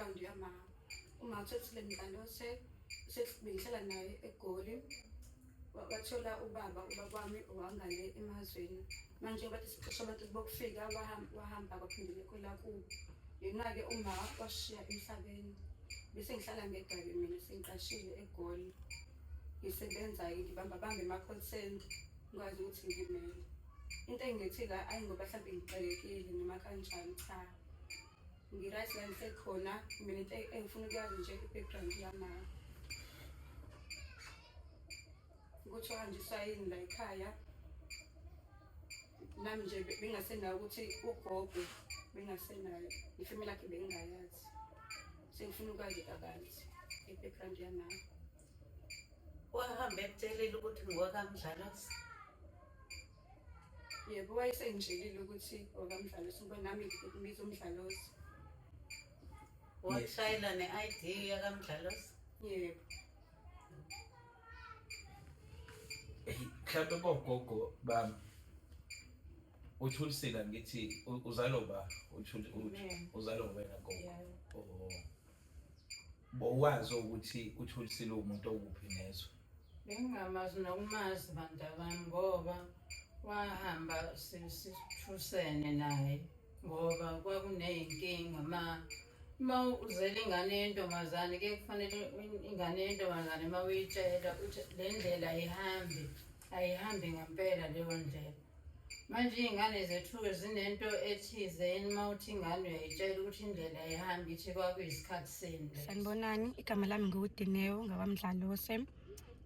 i-background yama uma uthola le mdlalo bengihlala naye eGoli wathola ubaba wami wangale emazweni manje bathi siqosha abantu bokufika wahamba kwaphindile kwelakubo yena-ke uma washiya emhlabeni bese ngihlala ngedwa-ke mina sengiqashile eGoli ngisebenza-ke ngibamba ema-call center ngikwazi ukuthi ngimele into engilethi la ayingoba mhlawumbe ngixakekile noma kanjani cha ngi-right la ngisekhona mina into engifuna ukuyazi nje i-background yama ukuthi uhanjiswa yini la ekhaya nami nje bengasenayo ukuthi ugogo bengasenayo ifamily yakhe bengingayazi sengifuna ukwazi kabanzi i-background yami wahamba ekutshelile ukuthi ngowakamdlalosi yebo wayesengitshelile ukuthi okamdlalosi ngoba nami ngibiza umdlalosi washayela ne-ID yakamdlalosi yebo mhlawumbe bogogo bami uThulisile ngithi uzalo ba uzalo wena gogo bowazi ukuthi uThulisile umuntu okuphi nezwe bengingamazi nokumazi bandabami ngoba wahamba sithusene naye ngoba kwakuney'nkinga uma uzele ingane yentombazane ke kufanele ingane yentombazane uma uyitshela ukuthi le ndlela ayihambi ngempela leyo ndlela manje iy'ngane zethu-ke zinento ethizeni uma uthi ingane uyayitshela ukuthi indlela ayihambi ithi kwakuyisikhathi seni. Sanibonani, igama lami nguDineo ngabamdlalose.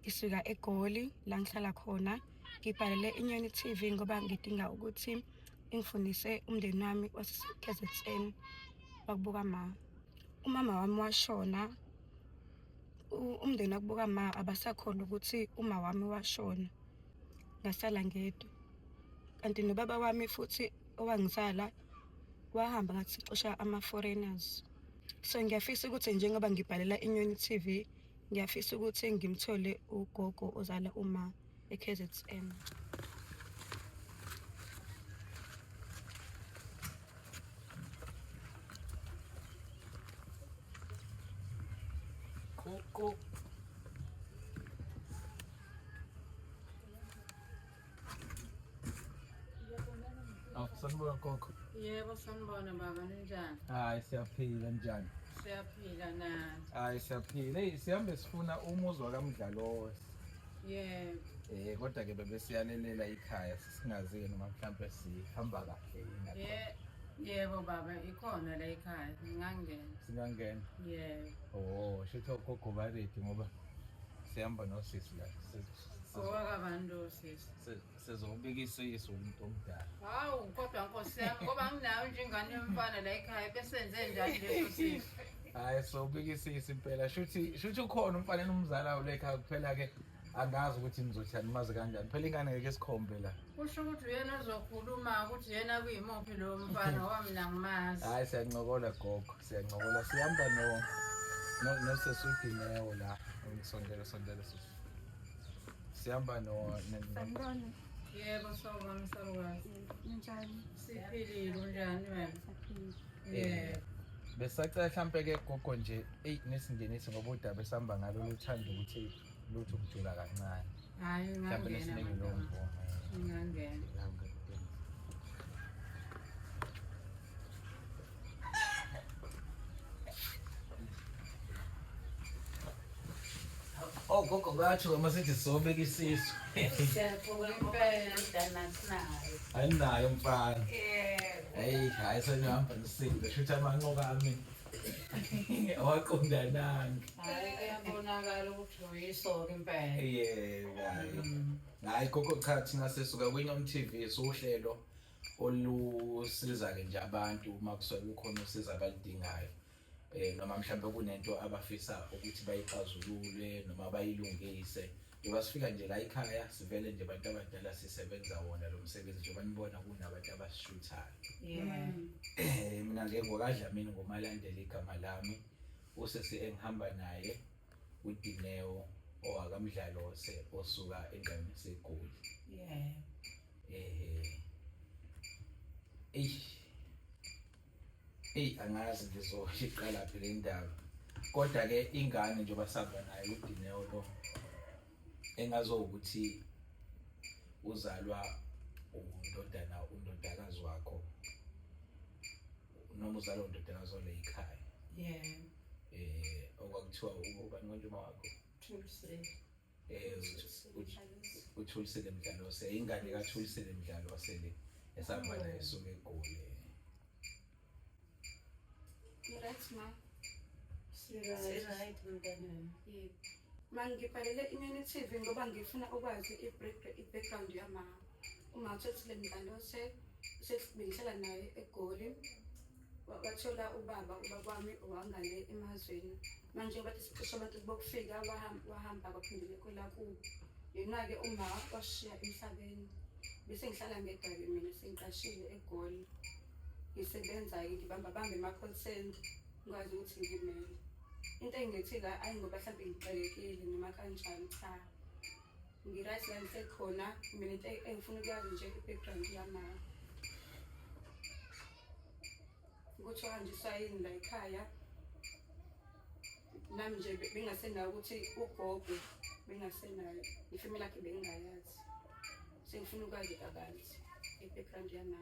Ngisuka eGoli la ngihlala khona. Ngibhalele iNyoni TV ngoba ngidinga ukuthi ingifundise umndeni wami waseKZN wakubuka ma. Umama wami washona. Umndeni wakubuka ma abasakholwa ukuthi uma wami washona. Ngasala ngedwa. Kanti nobaba wami futhi owangizala wahamba ngathi sixosha ama-foreigners. So ngiyafisa ukuthi njengoba ngibhalela iNyoni TV, ngiyafisa ukuthi ngimthole ugogo ozala uma eKZN. Gogo sanibona gogo. Yebo sanibona baba, ninjani? Hayi siyaphila njani? Siyaphila nathi. Hayi siyaphila. Hey sihambe sifuna umuzwa kaMdlalosi. Yebo. Kodwa ke bebe siyalelela ekhaya sisingazi noma mhlawumbe sihamba kahle. Yebo baba, ikhona la ekhaya. Ngingangena. Singangena. Yebo. Shitho gogo baredi ngoba sihamba nosisi la. Owakabantu sisi. Sizobika isiyisi umuntu omdala. Hawu kodwa Nkosi yami ngoba nginayo nje ingane yomfana la ekhaya bese enze njani leso sisi. Hayi sobika isiyisi impela. Shuthi ukhona umfana nomzala la ekhaya kuphela ke angazi ukuthi nizothani maze kanjani. Phela ingane ngeke sikhombe la. Kusho ukuthi uyena ozokhuluma ukuthi yena kuyimuphi lo mfana wami nangimazi. Hayi siyancokola gogo, siyancokola. Sihamba nosesudineo la. Ngisondela sisi. Sihamba Sanibona. Yebo sawubona msalukazi. Njani? Siphilile unjani wena? Saphila. besacela mhlambe ke gogo nje nesingenisi ngoba udaba esihamba ngalo luthanda ukuthi lutho ukujula kancane. Hayi Mhlambe lesineke lo mvumo. ngingangena. Gogo ngathi uma sithi sobeka isisu. Siyabonga impela mntana sinayo. Ayinayo mfana. Hayi senihamba nisinde shuthi amanqoka ami. Awaqonda nangi. Hayi kuyabonakala ukuthi uyisoka impela. Yebo. Hayi gogo cha thina sesuka kwiNyoni TV sohlelo olusiza ke nje abantu uma kusuke kukhona usiza abalidingayo. Noma mhlambe kunento abafisa ukuthi bayixazulule noma bayilungise. Njengoba sifika nje la ekhaya sivele nje abantu abadala sisebenza wona lo msebenzi njengoba nibona kunabantu abasishuthayo. Mina ngengokadlamini ngomalandela igama lami usesi engihamba naye uDineo owakamdlalose osuka endaweni yaseGoli. angazi ngizoyiqala phi le ndaba. Kodwa-ke ingane njengoba sihamba nayo uDineo lo engazokuthi uzalwa undodakazi wakho noma uzalwa undodakazi wale ekhaya. Okwakuthiwa ubani konjuma wakho? uThulisile Mdlalose, ingane kaThulisile Mdlalose le esihamba nayo esuke eGoli. Right ma. Right mntana. Yebo. Mangibhalele iNyoni TV ngoba ngifuna ukwazi i-background yama uMathethile Mdlalose bengihlala naye eGoli. Wathola ubaba wami wangale emazweni. Manje bathi siqisha abantu bokufika wahamba kwaphindile kwelakubo. Yena-ke uma washiya emhlabeni. Bese ngihlala ngegabi mina sengiqashile eGoli. Ngisebenza-ke ngibamba ama-call center ngikwazi ukuthi ngimele. Into engithi la ayi ngoba mhlawumbe ngixakekile noma kanjani cha. Ngi-right la ngisekhona mina into engifuna ukwazi nje i-background yama. Ukuthi wahanjiswa yini la ekhaya. Nami nje bengasenayo ukuthi ugogo bengasenayo ifamily yakhe bengingayazi. Sengifuna ukwazi kabanzi i-background yama.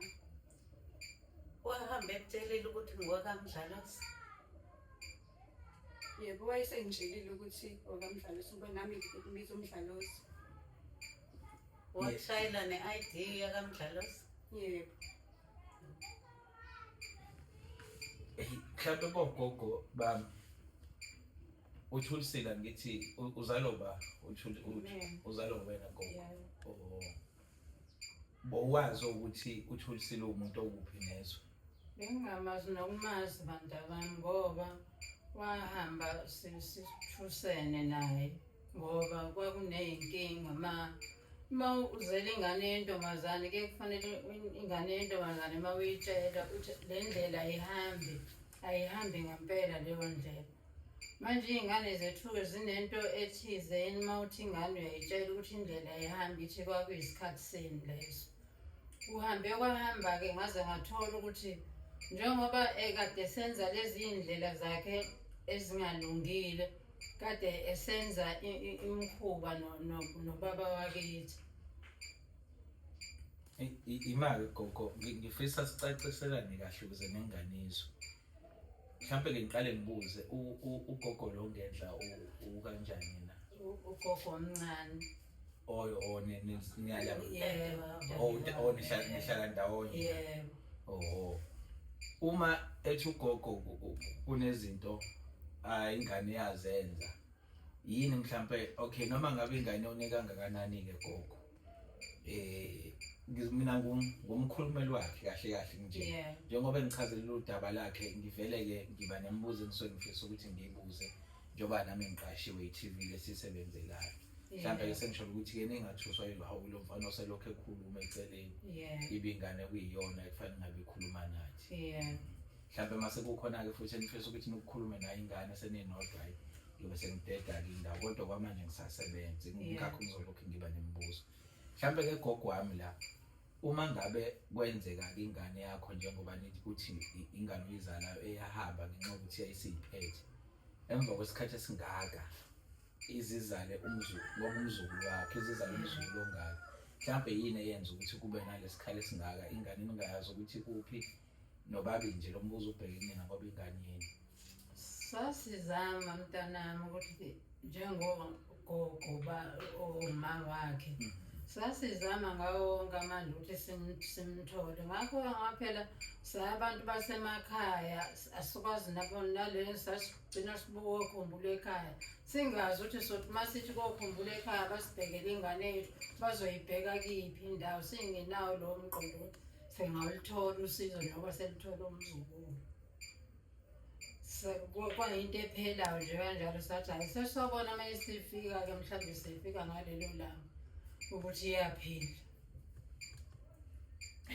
Wahamba ekutshelile ukuthi ngowakaMdlalose? Yebo wayesengitshelile ukuthi okaMdlalose ngoba nami ngibiza uMdlalose. Washayela ne-ID yakaMdlalose? Yebo. Mhlawumbe bogogo bami uThulisile ngithi uzalo uzalo wena gogo. Bowazi ukuthi uThulisile umuntu okuphi nezwe? Bengingamazi nokumazi bantabami ngoba wahamba sithusene naye ngoba kwakuney'nkinga uma uzele ingane yentombazane ke kufanele ingane yentombazane uma uyitshela ukuthi le ndlela ayihambi ngempela leyo ndlela. Manje iy'ngane zethu-ke zinento ethizeni uma uthi ingane uyayitshela ukuthi indlela ayihambi ithi kwakuyisikhathi seni leso. Uhambe kwahamba-ke ngaze ngathola ukuthi njengoba kade esenza lezi iy'ndlela zakhe ezingalungile kade esenza imikhuba nobaba wakithi. Imali gogo ngifisa sicaciselane kahle ukuze nenganizwe. Mhlawumbe ke ngiqale ngibuze ugogo lo ngendla ukanjani na? Ugogo omncane. Niyala. Yebo. Nihlala ndawonye. Yebo. Uma ethi ugogo kunezinto ingane yazenza yini mhlawumbe okay noma ngabe ingane onika kangakanani ke gogo mina ngumkhulumeli wakhe kahle nje njengoba ngichazela udaba lakhe ngivele ke ngiba nemibuzo engisuke ngifisa ukuthi ngiyibuze njengoba nami ngiqashiwe iTV lesisebenzelayo mhlawumbe ke sengisho ukuthi ke ningathuswa yihawu lo mfana oselokho ekhuluma eceleni ibingane kuyiyona ekufanele ngabe ikhuluma nathi mhlawumbe mase kukhona ke futhi engifisa ukuthi nikukhulume nayo ingane seninodwa ngibe sengideda ke indawo kodwa kwamanje ngisasebenza ngikakho ngizolokho ngiba nemibuzo mhlawumbe ke gogo wami la uma ngabe kwenzeka ingane yakho njengoba nithi ukuthi ingane uyizalayo eyahamba ngenxa yokuthi yayisiphethe emva kwesikhathi esingaka izizale umzukulu wakhe izizale umzukulu ongaka mhlawumbe yini eyenza ukuthi kube nalesikhala esingaka ingane ningayazi ukuthi kuphi nobabi nje lo mbuzo ubhekene nabo ingane yini? Sasizama mntanami ukuthi njengoba uma wakhe sasizama ngawo wonke amandla ukuthi simthole ngakho ngaphela sabantu basemakhaya asikwazi nale sasigcina sibuka ukhumbula ekhaya singazi ukuthi sothi masithi kokhumbula ekhaya basibhekele ingane yethu bazoyibheka kiphi indawo singenawo lowo mqondo sengalithola usizo noba selithola umzukulu. Kwayinto ephelayo nje kanjalo sathi hayi sesobona uma isifika-ke mhlawumbe sifika ngalelo langa ukuthi iyaphila.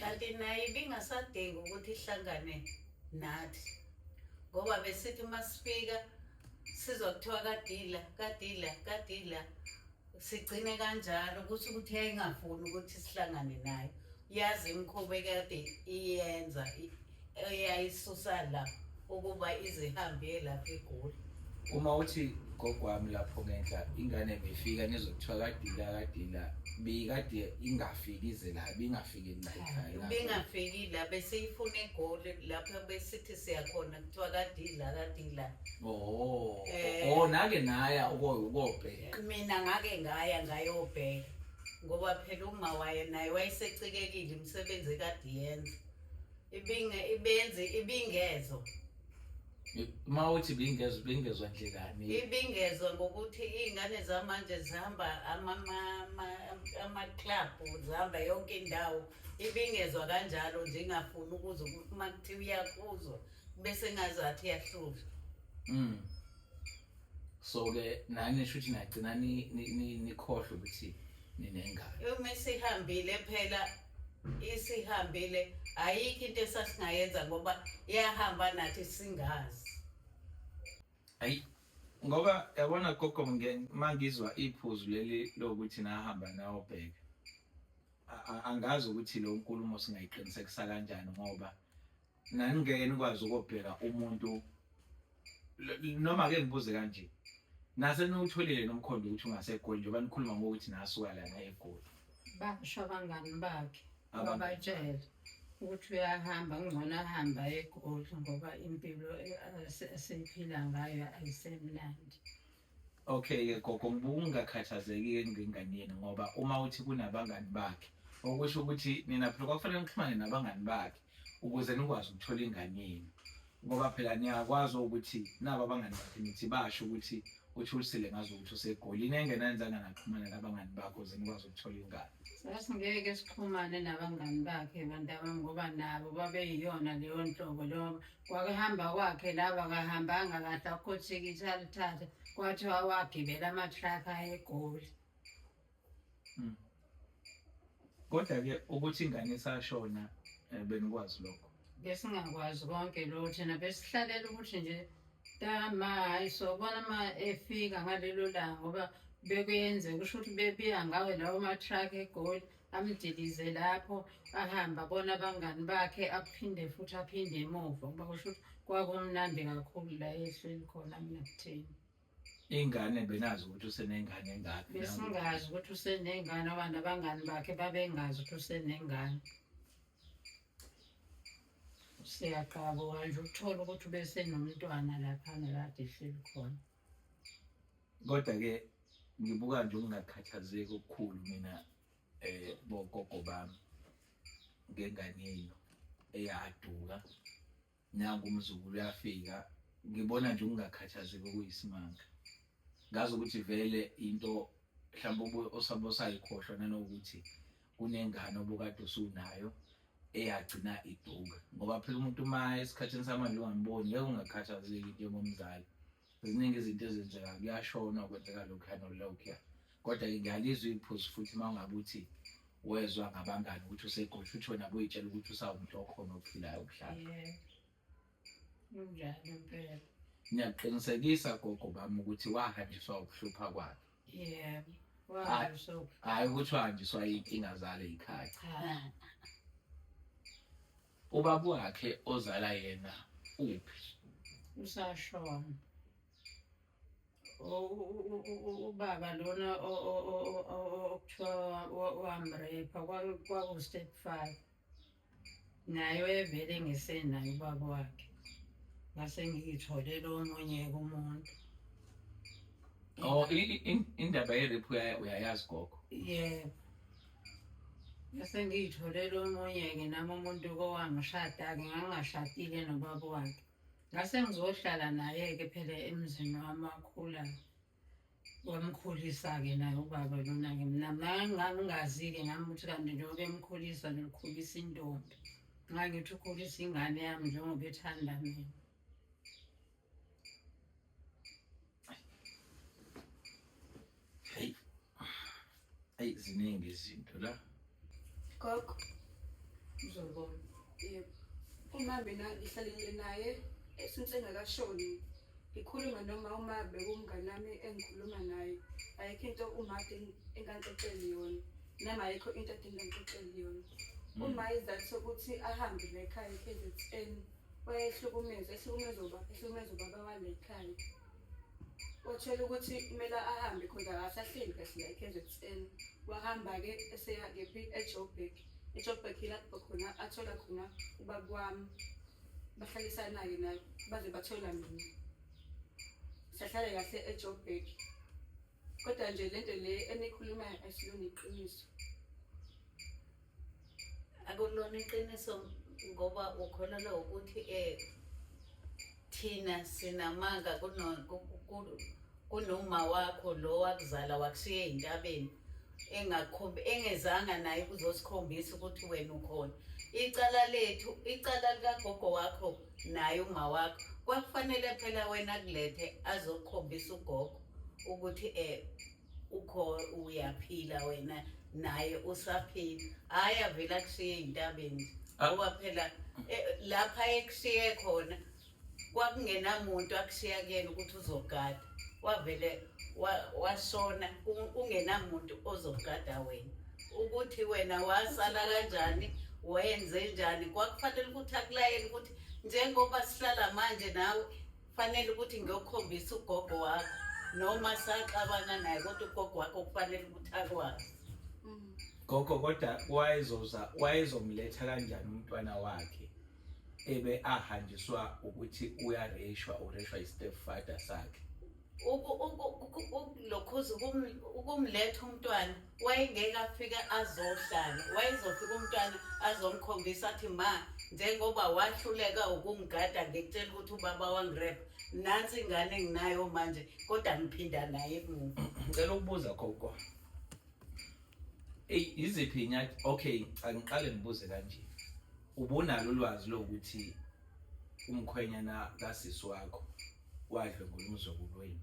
Kanti naye ibingasadingi ukuthi ihlangane nathi ngoba besithi uma sifika sizokuthiwa kadila sigcine kanjalo kusho ukuthi yayingafuni ukuthi sihlangane naye yazi imikhuba ekade iyenza eyayisusa la ukuba izihambe lapha eGoli. Uma uthi gogo wami lapho ngenhla ingane befika nizokuthiwa kadila beyikade ingafiki ize la bingafiki la ekhaya. Bengafiki la bese ifuna eGoli lapha besithi siyakhona kuthiwa kadila. Oh nake naya ukobheka. Mina ngake ngayobheka ngoba phela uma waye naye wayesecikekile imisebenzi ekade yenza. Ibingezo. Mawuthi bingezwe ndlelani? Ibingezwe ngokuthi izingane zamanje zihamba ama-club zihamba yonke indawo. Ibingezwa kanjalo nje ingafuni ukuze uma kuthiwa uyakuzwa bese ngazathi iyahlupha. So ke nani shuthi nagcina nikhohle ukuthi ninengane. Uma sihambile phela isihambile ayikho into esasingayenza ngoba iyahamba nathi singazi. Hayi ngoba yabona gogo mangizwa iphuzu leli lokuthi nahamba nawo bheka. Angazi ukuthi lo nkulumo singayiqinisekisa kanjani ngoba nani ngeke nikwazi ukubheka umuntu noma ke ngibuze kanje. Nase niwutholile nomkhondo ukuthi ungaseGoli njengoba nikhuluma ngokuthi nasuka lana eGoli. Basho abangani bakhe ababatshela ukuthi uyahamba ngcono ahamba eGoli ngoba impilo esiphila ngayo ayisemnandi. Okay ke gogo ngibuka ungakhathazeki ngengane yenu ngoba uma uthi kunabangani bakhe okusho ukuthi nina phela kwakufanele nixhumane nabangani bakhe ukuze nikwazi ukuthola ingane yenu. Ngoba phela niyakwazi ukuthi naba abangani bakhe nithi basho ukuthi uthulisile ngazo ukuthi useGoli nengenanzana naxhumana nabangani bakho ukuze nikwazi ukuthola ingane. Sasingeke sixhumane nabangani bakhe bandaba ngoba nabo babeyiyona leyo nhlobo lo kwahamba kwakhe laba kahambanga kahle akho ticket alithatha kwathiwa wagibela ama-truck eGoli. Kodwa ke ukuthi ingane isashona benikwazi lokho. Besingakwazi konke lokho thina besihlalela ukuthi nje hayi sobona uma efika ngalelo langa ngoba bekuyenzeka kusho ukuthi bebiya ngawe lawo ma-truck eGoli amdilize lapho ahamba bona abangani bakhe aphinde emuva ngoba kusho ukuthi kwakumnandi kakhulu la ehleli khona mina kutheni. Ingane benazi ukuthi usenengane engakhi. Besingazi ukuthi usenengane abantu abangani bakhe babengazi ukuthi usenengane. Siyaqaba nje ukuthola ukuthi besenomntwana lapha nakade ehleli khona. Kodwa ke ngibuka nje ungakhathazeki okukhulu mina bogogo bami ngengane yenu eyaduka nangu umzukulu uyafika ngibona nje ungakhathazeki okuyisimanga. Ngazi ukuthi vele into mhlawumbe osayikhohlwa nanokuthi kunengane obukade usunayo eyagcina iduka ngoba phela umuntu uma esikhathini samanje ungamboni ngeke ungakhathazeki njengomzali. Ziningi izinto ezenzeka kuyashona kwenzeka lokhu nolokhu. Kodwa ngiyalizwa iphuzu futhi mangabe uthi wezwa ngabangani ukuthi useGoli futhi wena buyitshela ukuthi usawumuntu okhona ophilayo kuhlala. Kunjalo impela. Ngiyaqinisekisa gogo bami ukuthi wahanjiswa ukuhlupha kwakhe. Yebo. Wahanjiswa. Hayi ukuthi wahanjiswa inkinga zale ekhaya. Ubaba wakhe ozala yena uphi? Usashona. Ubaba lona okuthiwa wamrepa kwaku-step 5 naye wayevele ngisenayo ubaba wakhe ngase ngiyitholele omunye umuntu. Indaba yerephu uyayazi gogo? Yebo. Ngase ngiyitholele omunye-ke nami umuntu kowangishada-ke ngangingashadile nobaba wakhe. Ngase ngizohlala naye-ke phela emzini wamakhula wamkhulisa-ke naye ubaba lona-ke mina ngangingazi-ke ngami ukuthi kanti njengoba emkhulisa ngikhulisa intombi. Ngangithi ukhulisa ingane yami njengoba ethanda mina. Hayi ziningi izinto la. Gogo, Uzobona. yebo. Uma mina ngihlalile naye singakashoni ngikhuluma noma uma bekumngane nami engikhuluma naye ayikho into uma engangixoxeli yona noma ayikho into engangixoxeli yona uma izathu sokuthi ahambe lekhaya eKZN ehlukumeza ubaba wale ekhaya. Otshela ukuthi kumele ahambe khona akasahleli kahle la eKZN. Wahamba-ke eseya kephi eJoburg. eJoburg lapho khona athola khona ubaba wami. Bahlalisana-ke naye baze bathola mina. Sahlala kahle eJoburg. Kodwa nje lento le enikhulumayo asilona iqiniso. Akulona iqiniso ngoba ukholelwa ukuthi thina sinamanga kunoma wakho lo wakuzala wakushiya ey'ntabeni engezanga naye kuzosikhombisa ukuthi wena ukhona. Icala likagogo wakho naye uma wakho kwakufanele phela wena kulethe azokukhombisa ugogo ukuthi uyaphila wena naye usaphila. Hhayi avele akushiye ey'ntabeni ngoba phela lapha ekushiye khona kwakungenamuntu akushiya kuyena ukuthi uzogada. Wavele washona ungenamuntu ozogada wena. Ukuthi wena wasala kanjani, wenze njani, kwakufanele ukuthi akulayele ukuthi njengoba sihlala manje nawe fanele ukuthi ngiyokukhombisa ugogo wakho noma saxabana naye kodwa ugogo wakho kufanele ukuthi akwazi. Gogo kodwa wayezomletha kanjani umntwana wakhe ebe ahanjiswa ukuthi ureshwa i-stepfather sakhe? Lokhuza ukumletha umntwana wayengeke afike azohlala. Wayezofika umntwana azomkhombisa athi ma njengoba wahluleka ukungigada ngikutshela ukuthi ubaba wangirepha nansi ingane enginayo manje kodwa ngiphinda naye emuva. Ngicela ukubuza gogo. Iziphi inyathi? Okay, angiqale ngibuze kanje. Ubunalo ulwazi lokuthi umkhwenyana kasisi wakho wadlwengula umzukulu wenu?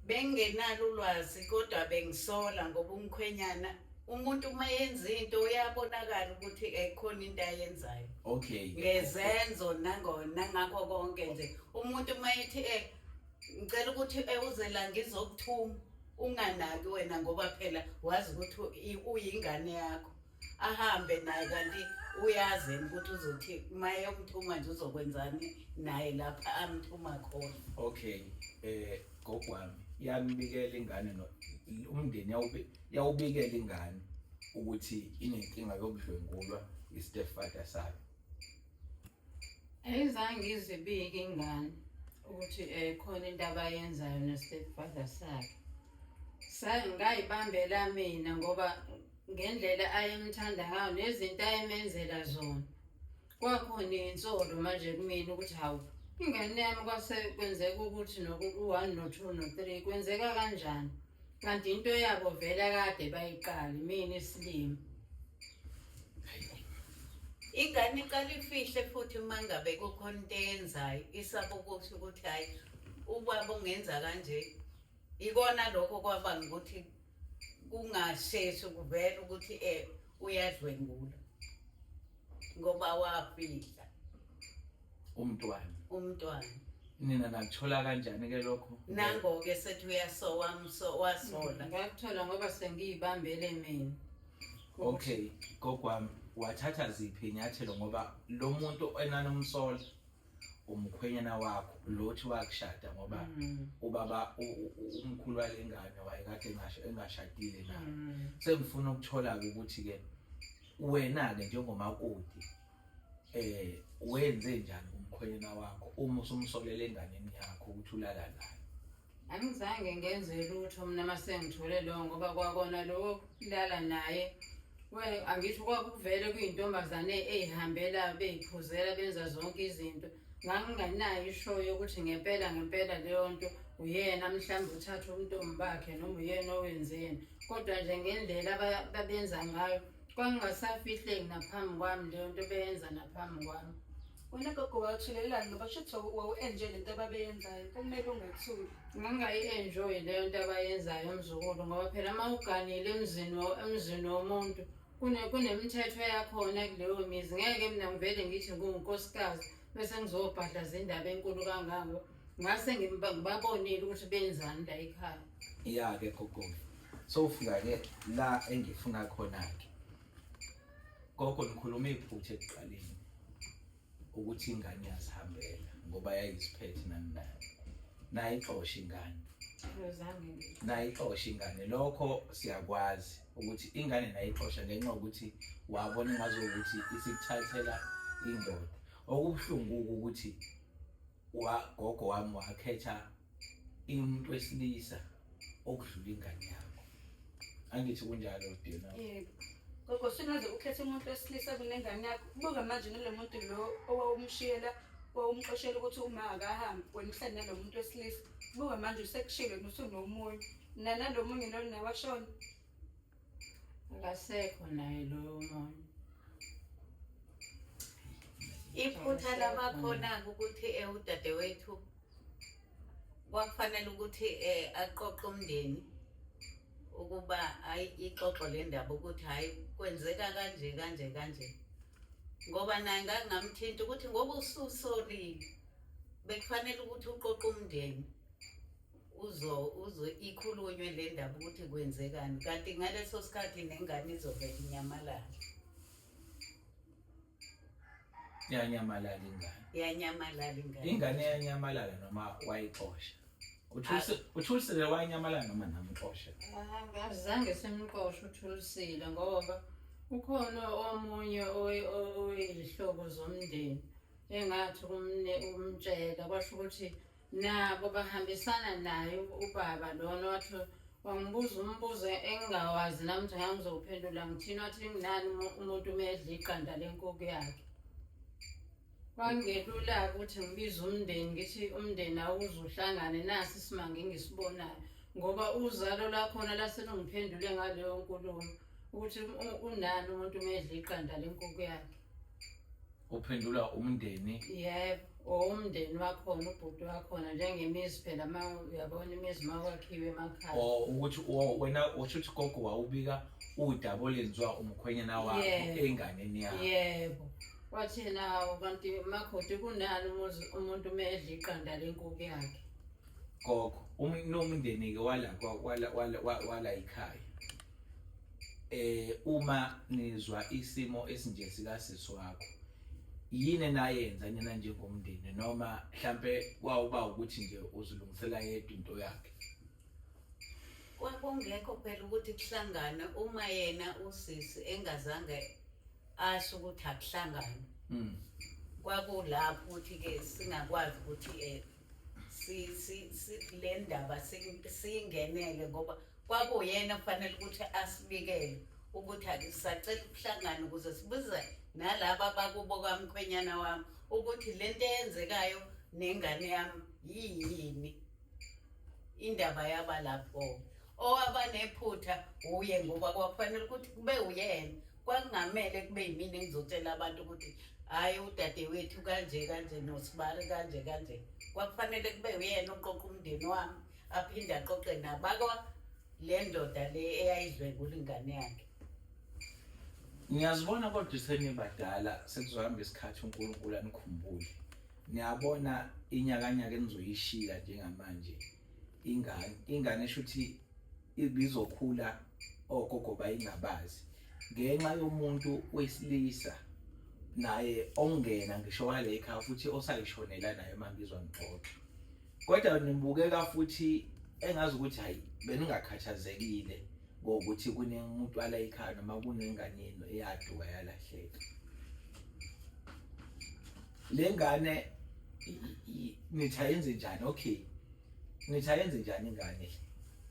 Bengenalo ulwazi kodwa bengisola ngoba umkhwenyana umuntu uma yenza into uyabonakala ukuthi ekhona into ayenzayo. Okay. Ngezenzo nangakho konke nje. Umuntu uma ethi ngicela ukuthi uze la ngizokuthuma unganaki wena ngoba phela wazi ukuthi uyingane yakho. Ahambe naye kanti uyazi ukuthi uzothi maye umthuma nje uzokwenzani naye lapha amthuma khona. Okay, gogo wami yambikela ingane umndeni yawubikela ingane ukuthi inenkinga yokudlwengulwa i-stepfather sayo. Ayizange izibike ingane ukuthi khona into abayenzayo ne-stepfather sakhe. Ngayibambela mina ngoba ngendlela ayemthanda ngayo nezinto ayemenzela zona. Kwakhona insolo manje kumina ukuthi hawu ingane yami kwase kwenzeka ukuthi no-1 no-2 no-3 kwenzeka kanjani. Kanti into yabo vele kade bayiqala mina isilimo. Ingane iqala ifihle futhi mangabe kukhona into eyenzayo isaba ukuthi hayi ubaba ungenza kanje. Ikona lokho kwabanga ukuthi kungasheshi kuvela ukuthi uyadlwengula ngoba wafihla umntwana. Nina nakuthola kanjani ke lokho? Nango-ke sethi wasola. Ngakuthola ngoba sengiyibambele mina. Okay, gogo wami wathatha ziphi inyathelo ngoba lo muntu enanomsola umkhwenyana wakho lothi wakushada ngoba ubaba umkhulu walengane wayekade engashadile naye. Sengifuna ukuthola ukuthi ke wena ke njengomakoti wenze njani umkhwenyana wakho uma usumsolele enganeni yakho ukuthi ulala naye? Angizange ngenze lutho mina masengithole lo ngoba kwakona lo kulala naye. Angithi kwakuvele kuyintombazane eyihambela beyiphuzela benza zonke izinto. Nganginganayo ishoyo ukuthi ngempela leyo nto uyena mhlawumbe uthatha umntombi bakhe noma uyena owenzeni. Kodwa nje ngendlela babenza ngayo kwangingasafihleki naphambi kwami leyo nto beyenza naphambi kwami. Wena gogo wathelelani ngoba kushuthi wawu-enjoy lento ababeyenzayo kumele ungathuli. Ngangayi-enjoy leyo nto abayenzayo umzukulu ngoba phela uma uganile emzini womuntu kunemithetho yakhona kuleyo mizi. Ngeke mina ngivele ngithi ngunkosikazi bese ngizobhadlaza indaba enkulu kangako. Ngase ngibabonile ukuthi benzani la ekhaya. Ya ke gogo. So ufika ke la engifuna khona ke. gogo nikhuluma iphutha ekuqaleni ukuthi ingane iyazihambela ngoba yayiziphethe nani nayixosha ingane. Nayixosha ingane lokho siyakwazi ukuthi ingane nayixosha ngenxa yokuthi wabona engazokuthi isikuthathela indoda. Okubuhlungu ukuthi gogo wami wakhetha umuntu wesilisa okudlula ingane yakho. Angithi kunjalo Dina. Yebo. Gogo singaze ukhethe umuntu wesilisa kunengane yakho. Buka manje nalo muntu lo owawumshiyela wawumxoshela ukuthi uma akahambi wena uhlale nalo muntu wesilisa. Buka manje usekushilo nosunomunye. Nalomunye lo nawashona. Akasekho naye lo muntu. Iphutha labakhona ukuthi udadewethu kwakufanele ukuthi aqoqe umndeni ukuba hayi ixoxo le ndaba ukuthi hayi kwenzeka kanje ngoba naye ngangamthinta ukuthi ngoba ususolile bekufanele ukuthi uqoqe umndeni uzo ikhulunywe le ndaba ukuthi kwenzekani kanti ngaleso sikhathi nengane izovela inyamalala. Yanyamalala ingane. Yanyamalala ingane. Ingane yanyamalala noma wayixosha. Uthulisile wanyamalala noma namxosha. Azange simqoshe uThulisile ngoba ukhona omunye oyihlobo zomndeni engathi umtshela kwasho ukuthi nabo bahambisana naye ubaba lona wathi wangibuza umbuzo engingawazi nami ukuthi ngangizophendula ngithina wathi nginani umuntu umedla iqanda lenkukhu yakhe. Kwangelula ukuthi ngibize umndeni ngithi umndeni awuzuhlangane nasi isimanga engisibonayo ngoba uzalo lakhona laselungiphendule ngaleyo nkulumo ukuthi unani umuntu umedla iqanda lenkukhu yakhe. Uphendula umndeni? Yebo, umndeni wakhona ubhuti wakhona njengemizi phela uyabona imizi makwakhiwe emakhaya. Ukuthi wena ushuthi gogo wawubika udaba olenziwa umkhwenyana wakho enganeni yakho. Yebo. Wathi nawo kanti makhoti kunani umuntu umedla iqanda lenkukhu yakhe. Gogo, nomndeni ke wala ekhaya. Uma nizwa isimo esinje sikasisi wakho, yini nayenza nina njengomndeni noma mhlambe kwawuba ukuthi nje uzilungisela yedwa into yakhe? Kwakungekho phela ukuthi kuhlangane uma yena usisi engazange asho ukuthi akuhlangane. Kwakulapho ukuthi ke singakwazi ukuthi le ndaba siyingenele ngoba kwakuyena kufanele ukuthi asibikele ukuthi akusacela ukuhlangana ukuze sibuze nalaba bakubo kamkhwenyana wami ukuthi lento eyenzekayo nengane yami yini indaba yaba lapho. Owaba nephutha uye ngoba kwakufanele ukuthi kube uyena. Kwakungamele kube yimina engizotshela abantu ukuthi hayi udadewethu kanje nosibari kanje. Kwakufanele kube uyena oqoqa umndeni wami aphinde aqoqe nabakwa le ndoda le eyayidlwengula ingane yakhe. Ngiyazibona kodwa senibadala sekuzohamba isikhathi uNkulunkulu anikhumbule. Niyabona inyakanyaka enizoyishila njengamanje ingane eshuthi ibizokhula ogogo bayingabazi ngenxa yomuntu wesilisa naye ongena ngisho wale ekhaya futhi osayishonela naye mangizwa ngixoxa. Kodwa nibukeka futhi engazi ukuthi hayi beningakhathazekile ngokuthi kunemuntu ala ekhaya noma kunengane yenu eyaduka yalahleka. Lengane nithayenze njani? Okay. Nithayenze njani ingane?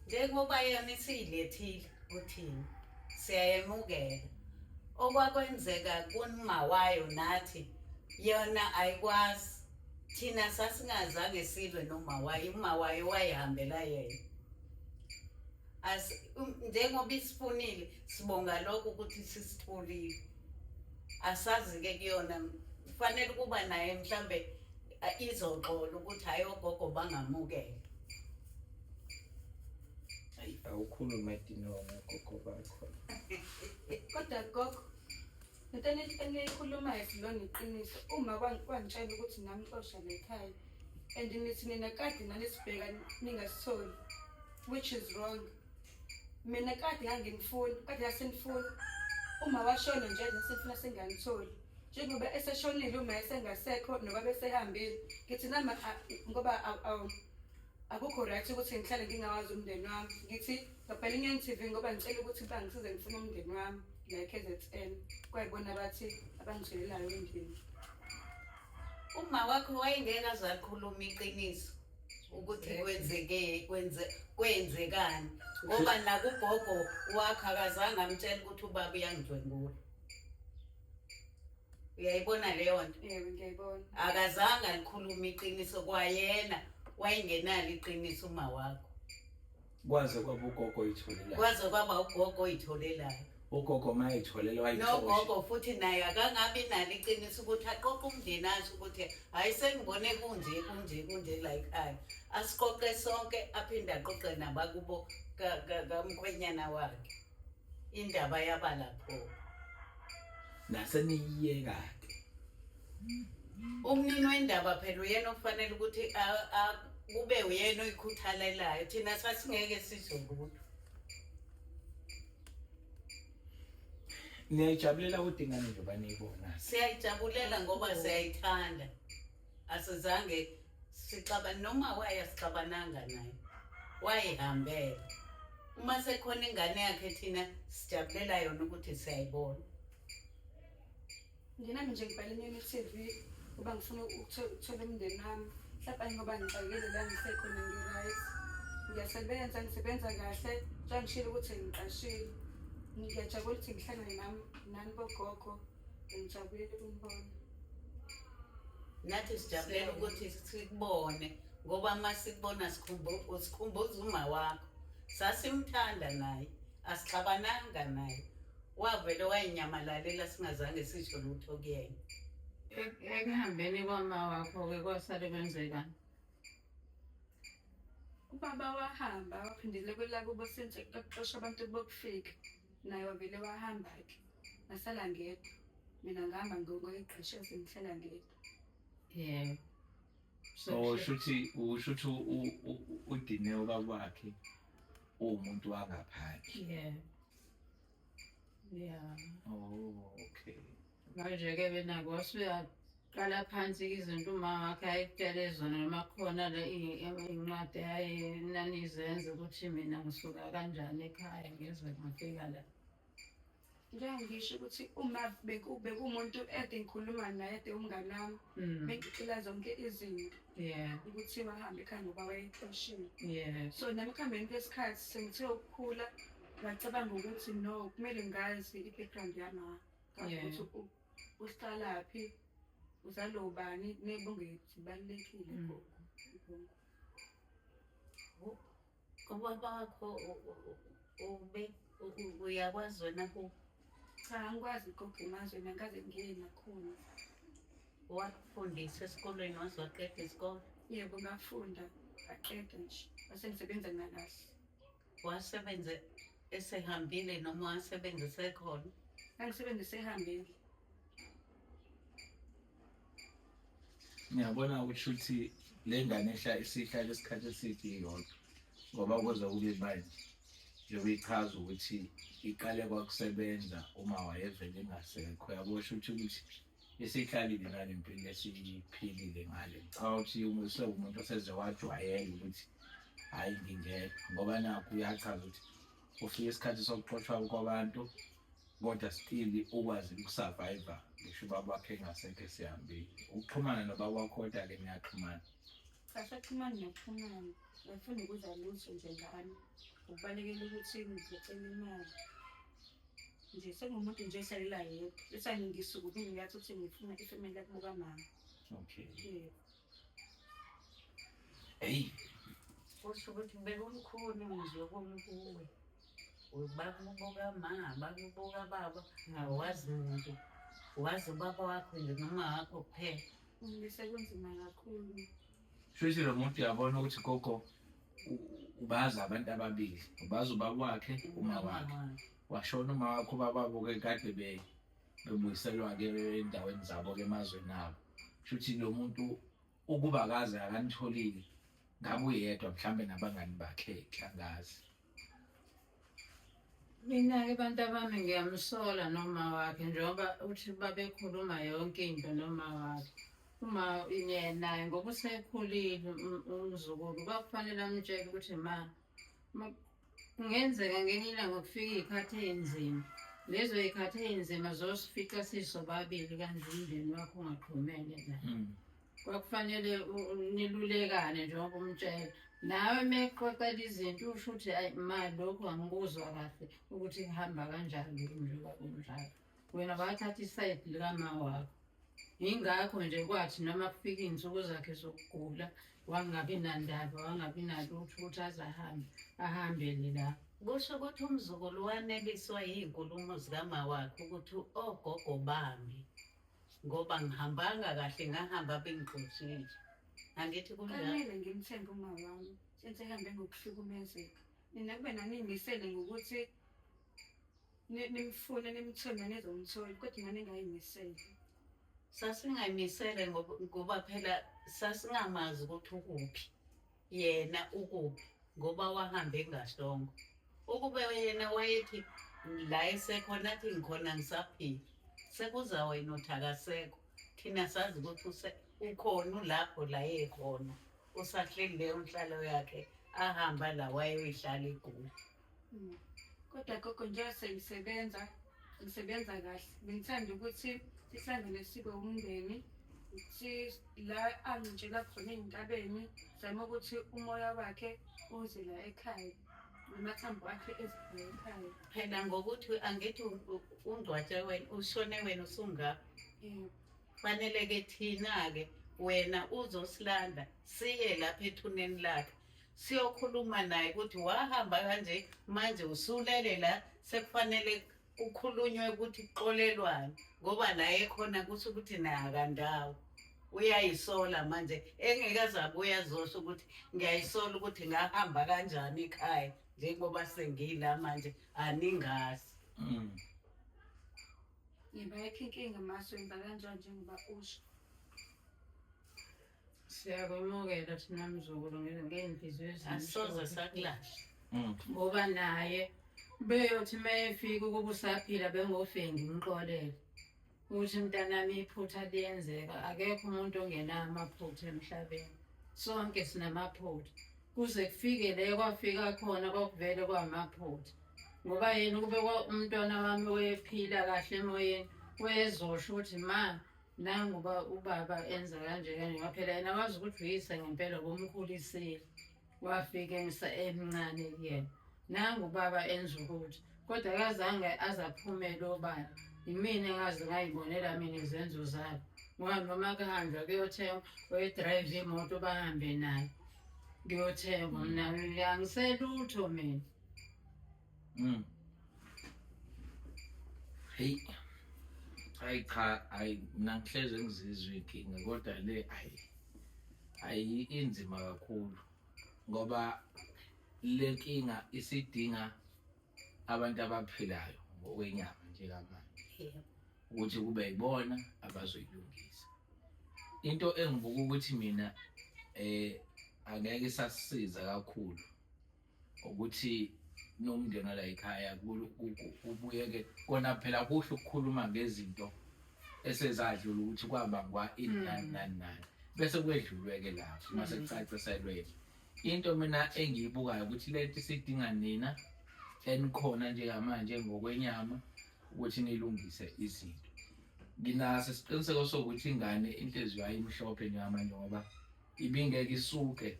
Njengoba yona siyilethile uthini siyayemukela. Okwakwenzeka kunima wayo nathi yona ayikwazi. Thina sasingazange silwe noma uma wayo wayihambela yena. Njengoba isifunile sibonga lokho ukuthi sisitholile. Asazi ke kuyona kufanele kuba naye mhlambe izoxola ukuthi hayi ogogo bangamukela. Awukhulume Dinongo gogo bakho. Kodwa gogo into eniyikhulumayo silona iqiniso. Uma kwangitshela ukuthi namxosha lekhaya and nithi nina kade nanisibheka ningasitholi, which is wrong. Mina kade nganginifuni, kade yasenifuni uma washona nje nesifuna singanitholi njengoba eseshonile uma esengasekho noba besehambile ngithi nami ngoba akukho right ukuthi ngihlale ngingawazi umndeni wami ngithi ngaphela iNTV ngoba ngicela ukuthi bangisize ngifune umndeni wami la KZN kwayibona bathi abangithelelayo endlini. Uma wakho wayengeke azakhuluma iqiniso ukuthi kwenzekani ngoba nakugogo wakhe akazange amtshela ukuthi ubaba uyangidlwengula. Uyayibona leyo nto? Yebo ngiyayibona. Akazange alikhuluma iqiniso kwayena wayengenalo iqiniso uma wakho. Kwaze kwaba ugogo oyitholelayo. Kwaze kwaba ugogo oyitholelayo. Ugogo mayitholela wayithola. Nogogo futhi naye akangabi nalo iqiniso ukuthi aqoqe umndeni asho ukuthi hayi sengibone kunje la ekhaya. Asiqoqe sonke aphinde aqoqe nabakubo kamkhwenyana wakhe. Indaba yaba lapho. Naseniyiyeka-ke. Umnini wendaba phela uyena ofanele ukuthi kube uyena oyikhuthalelayo thina sasingeke sisho lutho. Niyayijabulela udingane nje baniyibona. Siyayijabulela ngoba siyayithanda. Asizange sixabana noma wayasixabananga naye. Wayihambela. Uma sekhona ingane yakhe thina sijabulela yona ukuthi siyayibona. Nginami nje ngibhalela iNTV ngoba ngifuna ukuthola umndeni wami. Mhlawumbe ngoba ngicakile la ngisekhona ngi-right. Ngisebenza kahle. Njengoba ngishilo ukuthi ngiqashile. Ngiyajabula ukuthi ngihlangane nani bogogo. Ngijabulile ukunibona. Nathi sijabulela ukuthi sikubone ngoba masikubona sikhumbuza uma wakho. Sasimthanda naye, asixabananga naye. Wavele wayinyamalalela singazange sisho lutho kuyena. Ekuhambeni kwama wakho-ke kwasale kwenzekani? Ubaba wahamba waphindile kwelakubo senze kuqoqosha abantu bokufika. Naye wavele wahamba-ke. Ngasala ngedwa. Mina ngihamba ngoyiqhasheza ngihlala ngedwa. Yebo. Shuthi uDineo bakwakhe umuntu wangaphandle. Yebo. Yeah. Oh, okay. Manje-ke benako wasuyaqala phansi izinto uma wakhe ayekutshele zona noma khona incwadi ayinanizenza ukuthi mina ngisuka kanjani ekhaya ngizwe ngafika la. Njengisho ukuthi uma bekumuntu ede ngikhuluma naye ede umngani wami bengicela zonke izinto. Yeah. Ukuthi wahambe ekhaya ngoba wayexoshile. Yeah. So nami ekuhambeni kwesikhathi sengithe ukukhula ngacabanga ukuthi no kumele ngazi i-background yami ukuthi usiqalaphi uzalobani nebungeti balekile Ubaba wakho uyakwazi wena cha angikwazi gogo emazweni angikaze ngiye nakhona. Wakufundisa esikolweni waqeda isikole? Yebo ngafunda aqeda nje base ngisebenza ngalasi. Wasebenza esehambile noma wasebenza sekhona? Angisebenzise ehambile. Ngiyabona ukuthi le ngane isihlala isikhathi eside iyodwa ngoba kuze kube manje njengoba ichaza ukuthi iqale kwakusebenza uma wayevele engasekho. Yabosho ukuthi isihlalile ngale mpilo esiyiphilile ngale. Awuthi umuntu oseze wajwayela ukuthi hayi ngingekho ngoba nakho uyachaza ukuthi ufike isikhathi sokuxoshwa kwabantu kodwa still ukwazi ukusurvive ngisho ubaba wakhe engasekho esihambile. Ukuxhumana nobaba wakho kodwa-ke niyaxhumana? Sasaxhumana nokuxhumana ngifuna ukuza lutho nje ngani ukubalekela ukuthi ngizocela imali nje sengumuntu nje esalela yedwa bese ngisukume ngiyathi ukuthi ngifuna ifamily yakubuka mama. Okay. Yebo. Hey. Kusho ukuthi bekumkhulu nje kuwe. Bakubuka ma, bakubuka baba, awazi muntu. Wazi ubaba wakho nje noma wakho kuphela. Ngisekunzima kakhulu. Shuthi lo muntu uyabona ukuthi gogo ubazi abantu ababili. Ubazi ubaba wakhe, uma wakhe. Washona uma wakho ubaba-ke kade bebuyiselwa-ke endaweni zabo-ke emazweni abo. Shuthi lo muntu ukuba akaze akanitholile ngabe uyedwa mhlambe nabangani bakhe angazi. Mina-ke abantu abami ngiyamsola noma wakhe njengoba uthi babekhuluma yonke into noma wakhe. Uma yena ngoba usekhulile umzukulu kwakufanele amtshele ukuthi kungenzeka ngelinye ilanga kufika iy'khathi ey'nzima. Lezo y'khathi ey'nzima zosifica sisobabili kanje umndeni wakho ungaxhumene naye. Kwakufanele nilulekane njengoba umtshela. Nawe mekuxoxela izinto usho ukuthi ayi ma lokhu angikuzwa kahle ukuthi kuhamba kanjani njengoba kunjalo. Wena wathatha isayidi likama wakho. Yingakho nje kwathi noma kufika iy'nsuku zakhe zokugula wangabi nandaba, wangabi nalutho ukuthi aze ahambele la. Kusho ukuthi umzukulu waneliswa iy'nkulumo zikama wakhe ukuthi ogogo bami ngoba ngihambanga kahle ngahamba bengixoshile. Angithi kunjalo? Kufanele ngimthembe uma wami senze ehambe ngokuhlukumezeka. Nina kube naniyimisele ngokuthi nimfune nimthembe nizomthola kodwa naningayimiseli. Sasingayimisele ngoba phela sasingamazi ukuthi ukuphi yena ukuphi ngoba wahambe ngahlongo. Ukube yena wayethi la esekhona athi ngikhona ngisaphila sekuza wena uthakasekho thina sazi ukuthi ukhona lapho la ekhona usahleli leyo nhlalo yakhe ahamba la wayeyihlala eGoli. Kodwa gogo njengoba ngisebenza kahle ngithanda ukuthi sihlangane sibe umndeni la angitshela khona ey'ntabeni zama ukuthi umoya wakhe uze la ekhaya namathambo akhe ezibheke ekhaya. Phela ngokuthi angithi ungcwatshe wena ushone wena usungapha. Fanele-ke thina-ke wena uzosilanda siye lapha ethuneni lakhe siyokhuluma naye ukuthi wahamba kanje manje usulele la sekufanele ukhulunywe ukuthi kuxolelwane ngoba la ekhona kusho ukuthi nakandawo uyayisola manje engekaze abuye azosho ukuthi ngiyayisola ukuthi ngahamba kanjani ekhaya njengoba sengila manje aningazi. Yebo ayikho inkinga maso wenza kanjani njengoba usho. Siyakwemukela thina mzukulu ngey'nhliziyo Asoze sakulahla. Ngoba naye beyothi mayefika ukuba usaphila bengofike ngimxolele ukuthi mntanami iphutha liyenzeka. Akekho umuntu ongenayo amaphutha emhlabeni, sonke sinamaphutha. Kuze kufike le kwafika khona kwakuvele kwamaphutha ngoba yena kube umntwana wami wephila kahle emoyeni wezosho ukuthi ma nanguba ubaba enza kanje kanje ngoba phela yena wazi ukuthi uyise ngempela bomkhulisile wafike emncane kuyena nangu ubaba enza ukuthi kodwa akazange azaphumele obala. Yimina engaze ngayibonela mina izenzo zabo ngoba noma kuhanjwa kuyothengwa oyidrayive imoto bahambe naye kuyothengwa mina angiselutho mina. Hey, cha, mina ngihleze ngizizwe inkinga kodwa le inzima kakhulu ngoba le nkinga isidinga abantu abaphilayo ngokwenyama njengamanje ukuthi kube yibona abazoyilungisa. Into engibuka ukuthi mina angeke isasisiza kakhulu ukuthi nomndeni la ekhaya kubuyeke kona phela kuhle ukukhuluma ngezinto esezadlula ukuthi kwabangwa inani bese kwedlulweke lapho mase kucaciselwe into mina engiyibukayo ukuthi lento isidinga nina enikhona njengamanje ngokwenyama ukuthi nilungise izinto. Nginaso isiqiniseko sokuthi ingane inhliziyo ayimhlophe njengamanje ngoba ibingeke isuke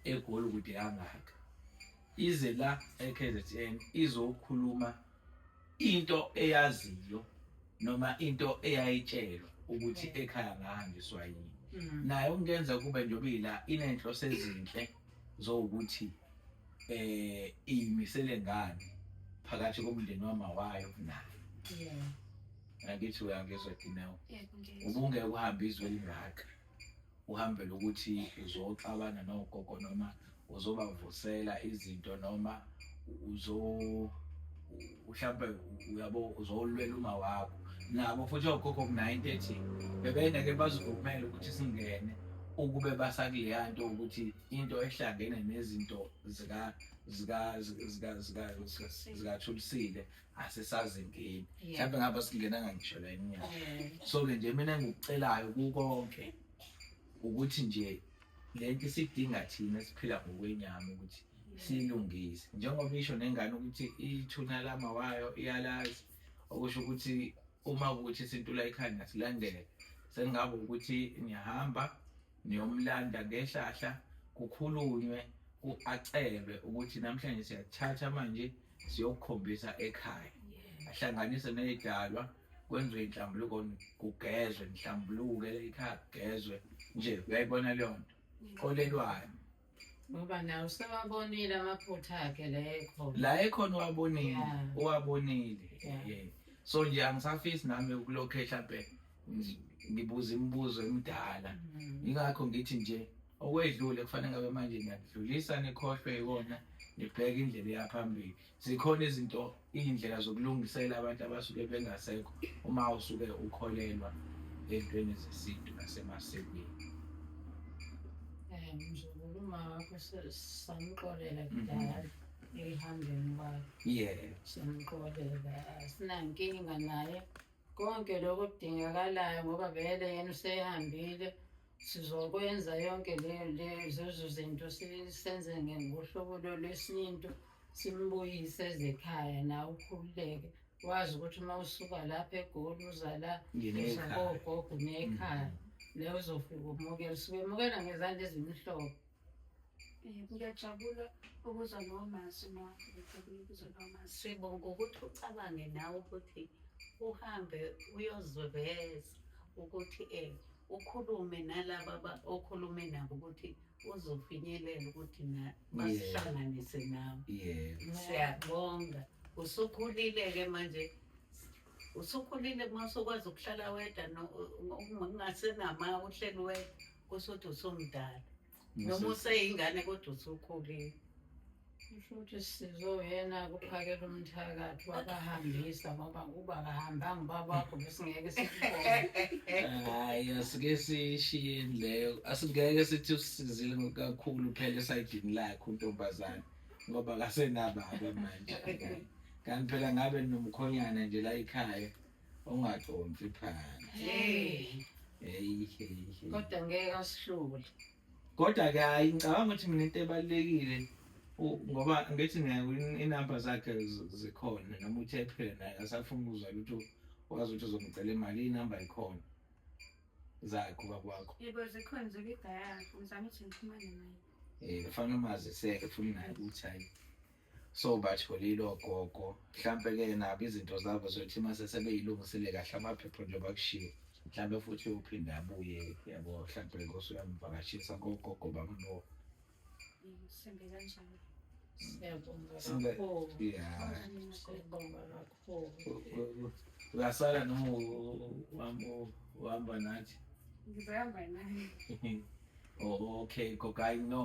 eGoli kude kangaka ize la eKZN izokhuluma into eyaziyo noma into eyayitshelwa ukuthi ekhaya ngahanjiswa yini. Naye okungenza kube njengoba ila inenhloso ezinhle zokuthi iyimisele ngani phakathi komndeni wamawayo naye. Angithi uyangizwa Dineo. Ubungeke uhambe izwe lingaka uhambele ukuthi uzoxabana nogogo noma uzobavusela izinto noma mhlambe uyabo uzolwela uma wakho nabo futhi ogogo ku9:30 bebengeke bazivumele ukuthi singene ukube basakuleya nto ukuthi into ehlangene nezinto zikaThulisile asisazi inkini mhlawumbe ngapha singenanga ngisho la eminyaka so-ke nje mina engikucelayo kukonke ukuthi nje lento isidinga thina esiphila ngokwenyama ukuthi siyilungise njengoba isho nengane ukuthi ithuna lamawayo iyalazi okusho ukuthi uma ukuthi isintula ikhanda silandele sengaba ukuthi niyahamba niyomlanda ngehlahla kukhulunywe acelwe ukuthi namhlanje siyathatha manje siyokukhombisa ekhaya ahlanganise nezidalwa kwenziwe inhlambuluko kugezwe nihlambuluke ekhaya kugezwe nje uyayibona leyo nto kolelwayo ngoba nawe usewabonile amaphutha akhe la ekhona owabonile so nje angisafisi nami ukulokhu mhlambe ngibuza imibuzo emidala ingakho ngithi nje okwedlule kufanele ngabe manje niyadlulisa nikhohlwe yikona nibheke indlela yaphambili zikhona izinto indlela zokulungisela abantu abasuke bengasekho uma usuke ukholelwa entweni zesintu nasemasikweni ngizokhuluma ngakho samxolela kudala ehambeni kwakhe samxolela asinankinga naye konke lokho kudingakalayo ngoba vele yena usehambile sizokwenza yonke lezo zinto senze ngohlobo lwesintu simbuyise ezekhaya nawe ukhululeke wazi ukuthi uma usuka lapha eGoli uza la uzogogo nekhaya leyo uzofika umukela usuke emukela ngezandla ezimhlophe ngiyajabula ukuza nomasi sibonga ukuthi ucabange nawe ukuthi uhambe uyoziveza ukuthi ukhulume nalaba okhulume nabo ukuthi uzofinyelela ukuthi basihlanganise nawe siyabonga usukhulile-ke manje usukhulile masokwazi ukuhlala wedwa ungasenama uhleli wedwa kusuthi usumdala noma useyingane kodwa usukhulile futhi sizoyena kuphakela umthakathi wakahambisa ngoba kuba kahambanga babakho besingeke sikubone hayi asike sishiyeni leyo asingeke sithi usizile kakhulu phela esayidini lakhe untombazane ngoba kasenababa manje kanti phela ngabe nomkhonyana nje la ekhaya ongaqondi phansi kodwa ngeke asihlule kodwa-ke hayi ngicabanga ukuthi mina into ebalulekile ngoba ngithi inamba zakhe zikhona noma uthe phela naye asafuna ukuzwa ukuthi wazi ukuthi uzomcela imali inamba ikhona zakhe ubakwakho yebo zikhona zikida yakho ngizama ukuthi ngikhulumane naye kufanele umaziseke futhi naye ukuthi hayi so batholile ogogo mhlampe-ke nabo izinto zabo zokuthi mase sebeyilungisile kahle amaphepha nje bakushiwo mhlampe futhi uphinde abuye yabo mhlampe ngosuyamvakashisa kogogo bamlo sembe kanjalo siyabonga kakhulu siyabonga kakhulu uyasala noma uhamba nathi ngizohamba naye okay gogayi no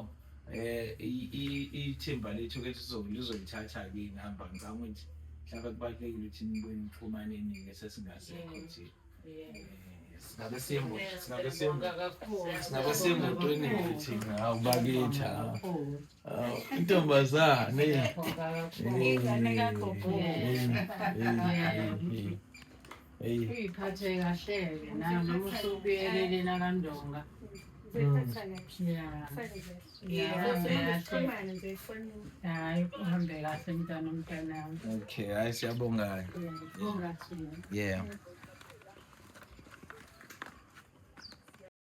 ithimba lethu ke lizoyithatha-ke inamba ngicabanga ukuthi mhlawumbe kubalulekile ukuthi nibuye nixhumane ningi sesingasekho nje singabe semotweni thina awubakithi intombazane uyiphathe kahle-ke noma usubuyelelena kaNdonga hayi uhambe kahle mntwana omntanami okay hayi siyabonga bonga thina